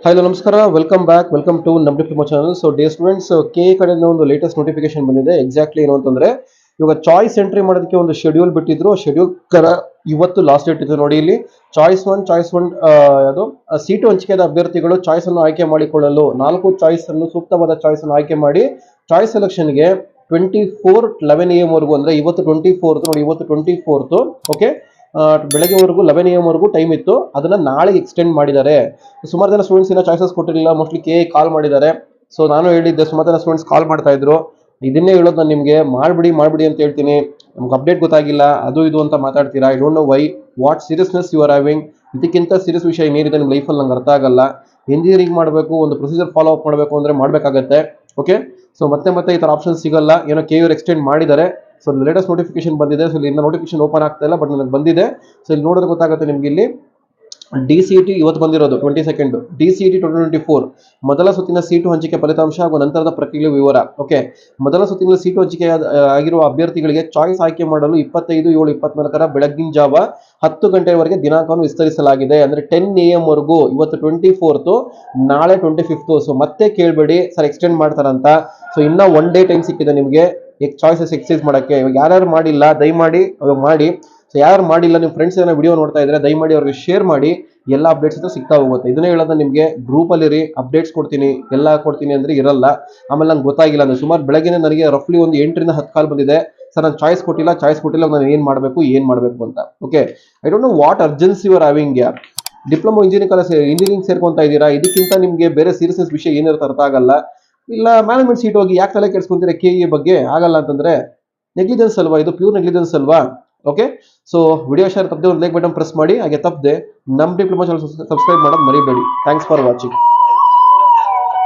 Hi ನಮಸ್ಕಾರ, welcome back, welcome to ನಮ್ diploma channel. So day students, K ಕಡೆಯಿಂದ ಒಂದು ಲೇಟೆಸ್ಟ್ ನೋಟಿಫಿಕೇಶನ್ ಬಂದಿದೆ. ಎಕ್ಸಾಕ್ಟ್ಲಿ ಏನು ಅಂತಂದ್ರೆ, ಇವಾಗ ಚಾಯ್ಸ್ ಎಂಟ್ರಿ ಮಾಡೋದಕ್ಕೆ ಒಂದು ಶೆಡ್ಯೂಲ್ ಬಿಟ್ಟಿದ್ರು. ಶೆಡ್ಯೂಲ್ ಕರ ಇವತ್ತು ಲಾಸ್ಟ್ ಡೇಟ್ ಇದೆ ನೋಡಿ. ಇಲ್ಲಿ ಚಾಯ್ಸ್ ಒನ್ ಯಾವುದು ಸೀಟು ಹಂಚಿಕೆಯಾದ ಅಭ್ಯರ್ಥಿಗಳು ಚಾಯ್ಸ್ ಅನ್ನು ಆಯ್ಕೆ ಮಾಡಿಕೊಳ್ಳಲು 4 ಚಾಯ್ಸ್ ಅನ್ನು ಸೂಕ್ತವಾದ ಚಾಯ್ಸ್ ಅನ್ನು ಆಯ್ಕೆ ಮಾಡಿ ಚಾಯ್ಸ್ ಸೆಲೆಕ್ಷನ್ಗೆ 24 11 AM ವರೆಗೂ, ಅಂದ್ರೆ ಇವತ್ತು 24th ನೋಡಿ, ಇವತ್ತು 24th, ಓಕೆ, ಬೆಳಗ್ಗೆವರೆಗೂ 11 AM ವರೆಗೂ ಟೈಮ್ ಇತ್ತು. ಅದನ್ನ ನಾಳೆ ಎಕ್ಸ್ಟೆಂಡ್ ಮಾಡಿದ್ದಾರೆ. ಸುಮಾರು ಜನ ಸ್ಟೂಡೆಂಟ್ಸ್ ಇನ್ನ ಚಾಯ್ಸಸ್ ಕೊಟ್ಟಿರಲಿಲ್ಲ, ಮೋಸ್ಟ್ಲಿ ಕೆ ಕಾಲ್ ಮಾಡಿದ್ದಾರೆ. ಸೊ ನಾನು ಹೇಳಿದ್ದೆ, ಸುಮಾರು ಜನ ಸ್ಟೂಡೆಂಟ್ಸ್ ಕಾಲ್ ಮಾಡ್ತಾ ಇದ್ರು. ಇದನ್ನೇ ಹೇಳೋದು ನಾನು ನಿಮಗೆ, ಮಾಡ್ಬಿಡಿ ಅಂತ ಹೇಳ್ತೀನಿ. ನಮ್ಗೆ ಅಪ್ಡೇಟ್ ಗೊತ್ತಾಗಿಲ್ಲ, ಅದು ಇದು ಅಂತ ಮಾತಾಡ್ತೀರಾ. I don't know why, what seriousness you are having. ಇದಕ್ಕಿಂತ ಸೀರಿಯಸ್ ವಿಷಯ ಏನಿದೆ ನಿಮ್ಮ ಲೈಫಲ್ಲಿ ನಂಗೆ ಅರ್ಥ ಆಗಲ್ಲ. ಇಂಜಿನಿಯರಿಂಗ್ ಮಾಡಬೇಕು, ಒಂದು ಪ್ರೊಸೀಜರ್ ಫಾಲೋ ಅಪ್ ಮಾಡಬೇಕು ಅಂದ್ರೆ ಮಾಡಬೇಕಾಗತ್ತೆ. ಓಕೆ, ಸೊ ಮತ್ತೆ ಈ ಥರ ಆಪ್ಷನ್ ಸಿಗಲ್ಲ. ಏನೋ ಕೆ ಯು ಎಕ್ಸ್ಟೆಂಡ್ ಮಾಡಿದ್ದಾರೆ. ಸೊ ಲೇಟೆಸ್ಟ್ ನೋಟಿಫಿಕೇಶನ್ ಬಂದಿದೆ. ಸೊ ಇಲ್ಲಿ ನೋಟಿಫಿಕೇಶನ್ ಓಪನ್ ಆಗ್ತಾ ಇಲ್ಲ, ಬಟ್ ನನಗೆ ಬಂದಿದೆ. ಸೊ ಇಲ್ಲಿ ನೋಡಿದ್ರೆ ಗೊತ್ತಾಗುತ್ತೆ ನಿಮ್ಗೆ. ಇಲ್ಲಿ DCET ಇವತ್ತು ಬಂದಿರೋದು 22 DCET 2024 ಮೊದಲ ಸುತ್ತಿನ ಸೀಟು ಹಂಚಿಕೆ ಫಲಿತಾಂಶ ಹಾಗೂ ನಂತರದ ಪ್ರಕ್ರಿಯೆ ವಿವರ. ಓಕೆ, ಮೊದಲ ಸುತ್ತಿನ ಸೀಟು ಹಂಚಿಕೆ ಆಗಿರುವ ಅಭ್ಯರ್ಥಿಗಳಿಗೆ ಚಾಯ್ಸ್ ಆಯ್ಕೆ ಮಾಡಲು 25/7/24 ಬೆಳಗ್ಗಿನ ಜಾವ 10 ಗಂಟೆವರೆಗೆ ದಿನಾಂಕವನ್ನು ವಿಸ್ತರಿಸಲಾಗಿದೆ. ಅಂದ್ರೆ 10 AM ವರೆಗೂ, ಇವತ್ತು 24th, ನಾಳೆ 25th. ಸೊ ಮತ್ತೆ ಕೇಳಬೇಡಿ ಸರ್ ಎಕ್ಸ್ಟೆಂಡ್ ಮಾಡ್ತಾರಂತ. ಸೊ ಇನ್ನ 1 ಡೇ ಟೈಮ್ ಸಿಕ್ಕಿದೆ ನಿಮಗೆ ಚಾಯ್ಸಸ್ ಎಕ್ಸೈಸ್ ಮಾಡಕ್ಕೆ. ಇವಾಗ ಯಾರ್ಯಾರು ಮಾಡಿಲ್ಲ ದಯಮಾಡಿ ಅವಾಗ ಮಾಡಿ. ಸೊ ಯಾರು ಮಾಡಿಲ್ಲ, ನಿಮ್ಮ ಫ್ರೆಂಡ್ಸ್ ಏನೋ ವಿಡಿಯೋ ನೋಡ್ತಾ ಇದ್ರೆ ದಯಮಾಡಿ ಅವ್ರಿಗೆ ಶೇರ್ ಮಾಡಿ. ಎಲ್ಲ ಅಪ್ಡೇಟ್ಸ್ ಅಂತ ಸಿಗ್ತಾ ಹೋಗುತ್ತೆ. ಇದನ್ನೇ ಹೇಳೋದು ನಿಮಗೆ, ಗ್ರೂಪಲ್ಲಿ ಅಪ್ಡೇಟ್ಸ್ ಕೊಡ್ತೀನಿ, ಎಲ್ಲ ಕೊಡ್ತೀನಿ ಅಂದ್ರೆ ಇರಲ್ಲ. ಆಮೇಲೆ ನಂಗೆ ಗೊತ್ತಾಗಿಲ್ಲ ಅಂದ್ರೆ ಸುಮಾರು ಬೆಳಗ್ಗೆ ನನಗೆ ರಫ್ಲಿ ಒಂದು 8ರಿಂದ 10 ಕಾಲ್ ಬಂದಿದೆ. ಸರ್ ನಾನು ಚಾಯ್ಸ್ ಕೊಟ್ಟಿಲ್ಲ, ನಾನು ಏನು ಮಾಡಬೇಕು ಅಂತ. Okay, I don't know what urgency you are having. Diploma engineering ಸೇರ್ಕೊಂತ ಇದ್ದೀರಾ, ಇದಕ್ಕಿಂತ ನಿಮಗೆ ಬೇರೆ ಸೀರಿಯಸ್ ವಿಷಯ ಏನಿರುತ್ತೆ ಅರ್ಥ ಆಗಲ್ಲ. ಇಲ್ಲ ಮ್ಯಾನೇಜ್ಮೆಂಟ್ ಸೀಟ್ ಹೋಗಿ ಯಾಕೆ ತಲೆ ಕೆಡಿಸ್ಕೊಂತೀರಾ KE ಬಗ್ಗೆ ಆಗಲ್ಲ ಅಂತಂದ್ರೆ, ನೆಗ್ಲಿಜೆನ್ಸ್ ಅಲ್ವಾ ಇದು, ಪ್ಯೂರ್ ನೆಗ್ಲಿಜೆನ್ಸ್ ಅಲ್ವಾ. ಓಕೆ, ಸೊ ವಿಡಿಯೋ ಶೇರ್ ತಪ್ಪದೆ ಒಂದು ಲೈಕ್ ಬಟನ್ ಪ್ರೆಸ್ ಮಾಡಿ. ಹಾಗೆ ತಪ್ಪದೆ ನಮ್ಮ ಡಿಪ್ಲೊಮಾ ಚಾನಲ್ ಸಬ್ಸ್ಕ್ರೈಬ್ ಮಾಡೋದು ಮರಿಬೇಡಿ. Thanks for watching.